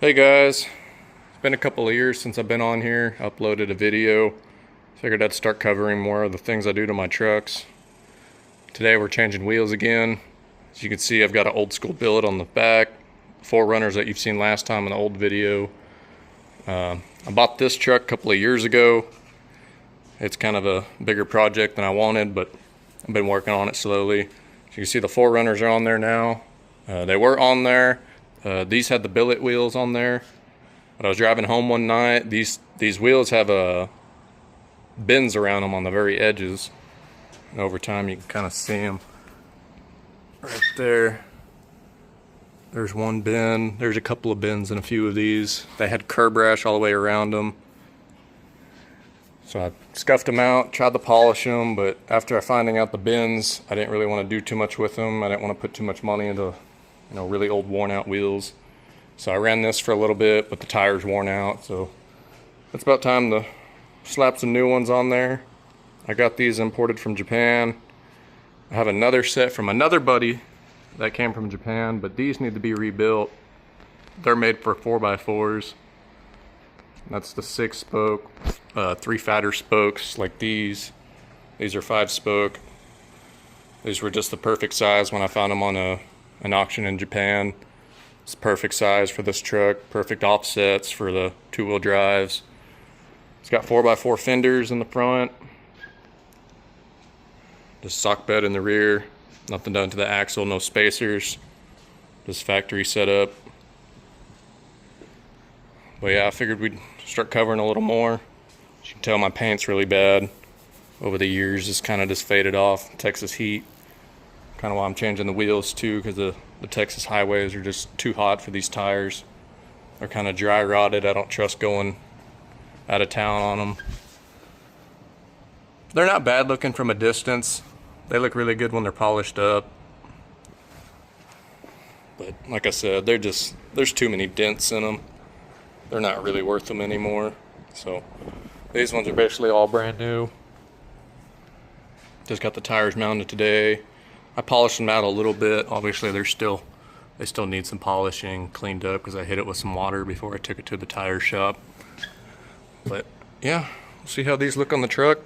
Hey guys, it's been a couple of years since I've been on here, uploaded a video. Figured I'd start covering more of the things I do to my trucks. Today we're changing wheels again. As you can see, I've got an old school billet on the back, 4Runners that you've seen last time in the old video. I bought this truck a couple of years ago. It's kind of a bigger project than I wanted, but I've been working on it slowly. As you can see, the 4Runners are on there now. They were on there. These had the billet wheels on there. But I was driving home one night. These wheels have bends around them on the very edges. And over time you can kind of see them right there. There's one bend. There's a couple of bends in a few of these. They had curb rash all the way around them. So I scuffed them out, tried to polish them, but after finding out the bends, I didn't really want to do too much with them. I didn't want to put too much money into, really old worn out wheels. So I ran this for a little bit, but the tire's worn out, so it's about time to slap some new ones on there. I got these imported from Japan. I have another set from another buddy that came from Japan, but these need to be rebuilt. They're made for 4x4s. That's the 6-spoke, 3 fatter spokes like these. These are 5-spoke. These were just the perfect size when I found them on an auction in Japan. It's perfect size for this truck, perfect offsets for the 2-wheel drives. It's got 4x4 fenders in the front. Just sock bed in the rear. Nothing done to the axle, no spacers. Just factory setup. But yeah, I figured we'd start covering a little more. As you can tell, my paint's really bad. Over the years, it's kind of just faded off. Texas heat. Kind of why I'm changing the wheels too, because the Texas highways are just too hot for these tires. They're kind of dry rotted. I don't trust going out of town on them. They're not bad looking from a distance. They look really good when they're polished up. But like I said, there's too many dents in them. They're not really worth them anymore. So these ones are basically all brand new. Just got the tires mounted today. I polished them out a little bit. Obviously they still need some polishing, cleaned up, because I hit it with some water before I took it to the tire shop. But yeah, we'll see how these look on the truck.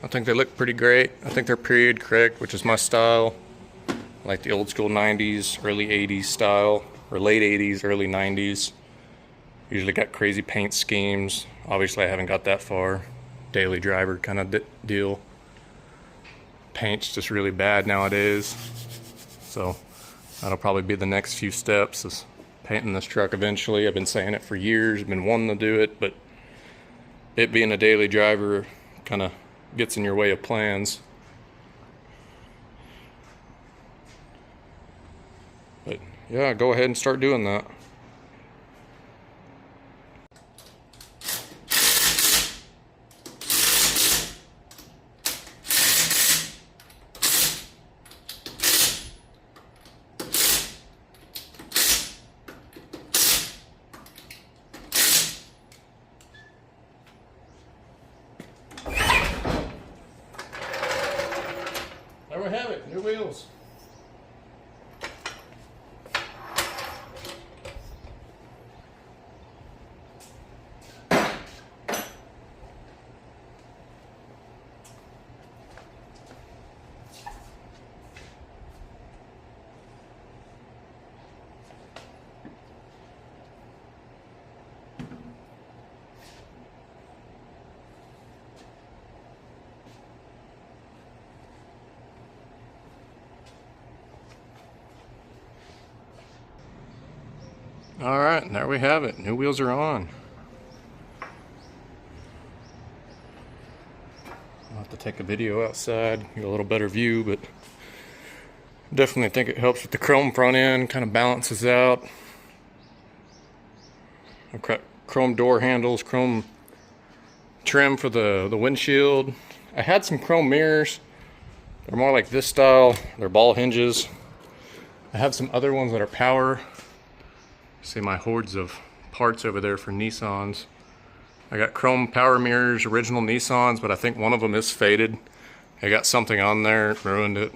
I think they look pretty great. I think they're period correct, which is my style. I like the old school 90s, early 80s style, or late 80s, early 90s. Usually got crazy paint schemes. Obviously I haven't got that far. Daily driver kind of deal. Paint's just really bad nowadays. So that'll probably be the next few steps, is painting this truck eventually. I've been saying it for years, been wanting to do it, but it being a daily driver kind of gets in your way of plans. But yeah, go ahead and start doing that. There we have it, new wheels. All right, and there we have it. New wheels are on. I'll have to take a video outside, get a little better view, but definitely think it helps with the chrome front end, kind of balances out. I've got chrome door handles, chrome trim for the windshield. I had some chrome mirrors. They're more like this style. They're ball hinges. I have some other ones that are power. See my hordes of parts over there for Nissans. I got chrome power mirrors, original Nissans, but I think one of them is faded. I got something on there, it ruined it.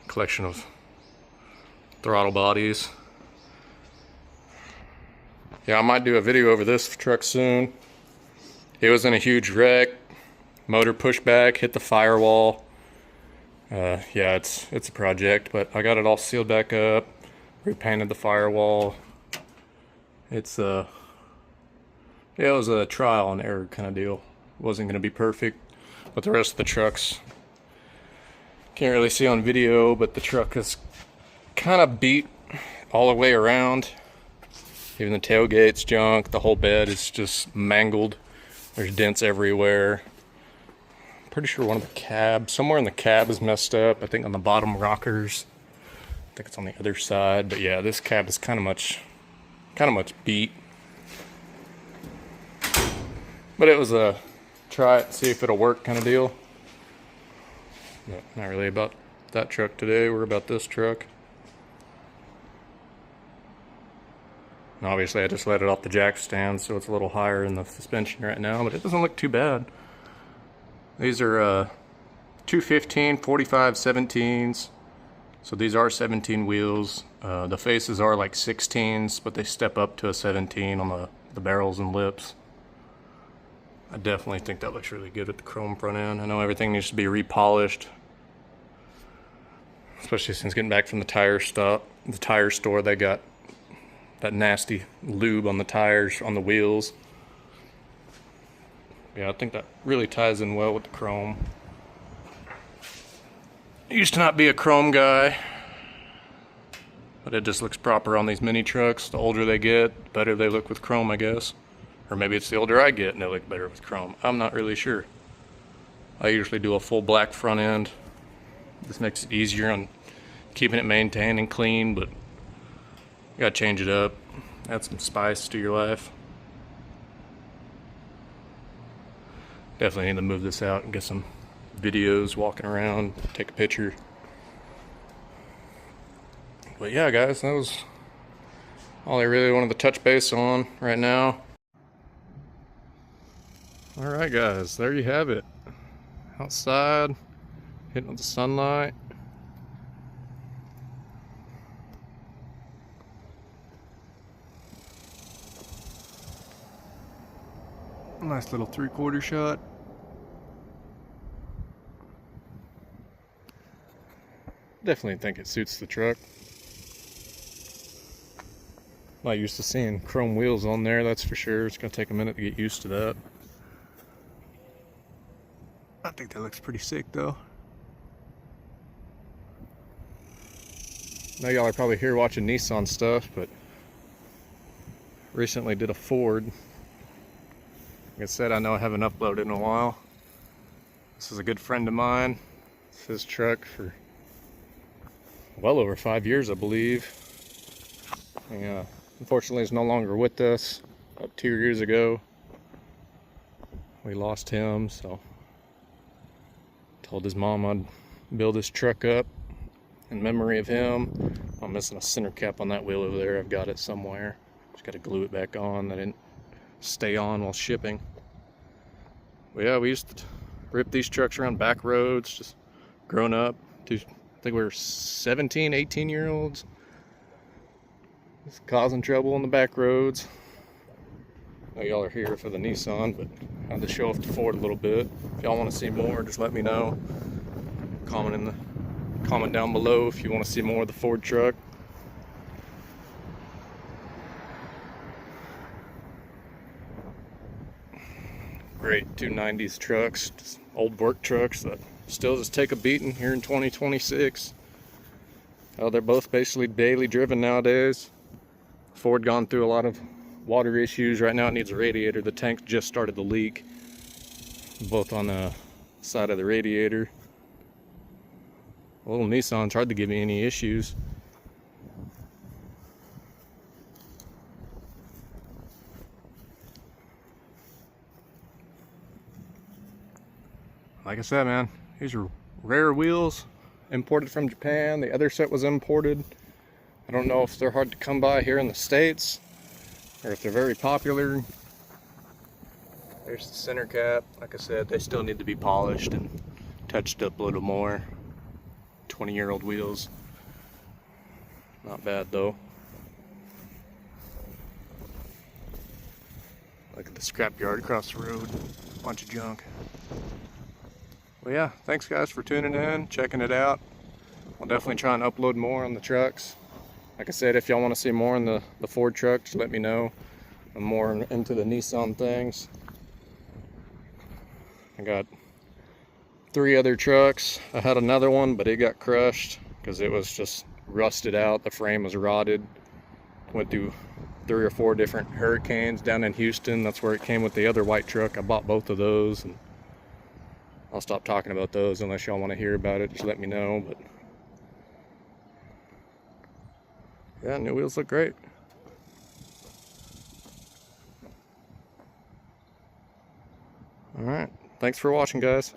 Collection of throttle bodies. Yeah, I might do a video over this truck soon. It was in a huge wreck. Motor pushback, hit the firewall. Yeah, it's a project, but I got it all sealed back up, repainted the firewall. It's yeah, it was a trial and error kind of deal. It wasn't going to be perfect, but the rest of the trucks can't really see on video, but the truck is kind of beat all the way around. Even the tailgate's junk, the whole bed is just mangled. There's dents everywhere. I'm pretty sure one of the cabs, somewhere in the cab is messed up. I think on the bottom rockers. I think it's on the other side, but yeah, this cab is kind of much beat. But it was a try it, see if it'll work kind of deal. But not really about that truck today. We're about this truck. And obviously I just let it off the jack stand, so it's a little higher in the suspension right now, but it doesn't look too bad. These are 215, 45, 17s. So these are 17 wheels. The faces are like 16s, but they step up to a 17 on the barrels and lips. I definitely think that looks really good with the chrome front end. I know everything needs to be repolished, especially since getting back from the tire store. They got that nasty lube on the tires, on the wheels. Yeah, I think that really ties in well with the chrome. I used to not be a chrome guy, but it just looks proper on these mini trucks. The older they get, the better they look with chrome, I guess. Or maybe it's the older I get and they look better with chrome. I'm not really sure. I usually do a full black front end. This makes it easier on keeping it maintained and clean, but you gotta change it up. Add some spice to your life. Definitely need to move this out and get some videos walking around, take a picture. But yeah, guys, that was all I really wanted to touch base on right now. Alright guys, there you have it. Outside, hitting with the sunlight. Nice little 3/4 shot. Definitely think it suits the truck. Not used to seeing chrome wheels on there, that's for sure. It's gonna take a minute to get used to that. I think that looks pretty sick though. Now y'all are probably here watching Nissan stuff, but recently did a Ford. Like I said, I know I haven't uploaded in a while. This is a good friend of mine. It's his truck for well over 5 years, I believe. And, unfortunately, he's no longer with us. About 2 years ago, we lost him, so told his mom I'd build this truck up in memory of him. I'm missing a center cap on that wheel over there. I've got it somewhere. Just got to glue it back on. I didn't stay on while shipping. But yeah, we used to rip these trucks around back roads, just growing up. I think we were 17, 18-year-olds. Just causing trouble on the back roads. Now y'all are here for the Nissan, but I had to show off the Ford a little bit. If y'all want to see more, just let me know. Comment down below if you want to see more of the Ford truck. Great 290s trucks, just old work trucks that still just take a beating here in 2026. They're both basically daily driven nowadays. Ford gone through a lot of water issues. Right now it needs a radiator. The tank just started to leak, both on the side of the radiator. Little Nissan's hard to give me any issues. Like I said, man, these are rare wheels, imported from Japan. The other set was imported. I don't know if they're hard to come by here in the States or if they're very popular. There's the center cap. Like I said, they still need to be polished and touched up a little more. 20-year-old wheels. Not bad though. Look at the scrapyard across the road. Bunch of junk. Well, yeah, thanks guys for tuning in, checking it out. I'll definitely try and upload more on the trucks. Like I said, if y'all want to see more on the Ford truck, just let me know. I'm more into the Nissan things. I got 3 other trucks. I had another one, but it got crushed because it was just rusted out. The frame was rotted. Went through 3 or 4 different hurricanes down in Houston. That's where it came with the other white truck. I bought both of those, and I'll stop talking about those unless y'all want to hear about it. Just let me know. But yeah, new wheels look great. All right, thanks for watching, guys.